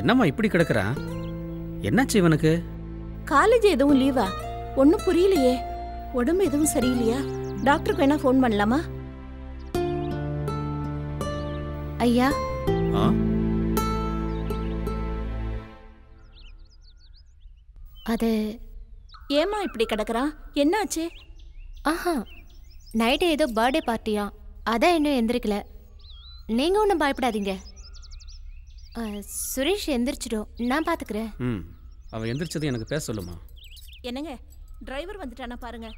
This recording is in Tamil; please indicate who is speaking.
Speaker 1: என்னம்மா இப்படி கிடக்குறான்? என்னாச்சு இவனுக்கு?
Speaker 2: காலேஜ் எதுவும் லீவா? ஒன்னும் புரியலையே. உடம்பு எதுவும் சரியில்லையா? டாக்டருக்கு வேணா ஃபோன் பண்ணலாமா?
Speaker 3: ஐயா, அது
Speaker 2: ஏமா இப்படி கிடக்குறான்? என்னாச்சு?
Speaker 3: ஆஹா, நைட்டு ஏதோ பர்த்டே பார்ட்டியா, அதான் இன்னும் எந்திரிக்கல. நீங்கள் ஒன்றும் பயப்படாதீங்க. சுரேஷ் எந்திரிச்சிடும், நான் பார்த்துக்கிறேன்.
Speaker 1: அவன் எந்திரிச்சது எனக்கு பேச சொல்லுமா?
Speaker 2: என்னங்க, டிரைவர் வந்துட்டானா பாருங்க.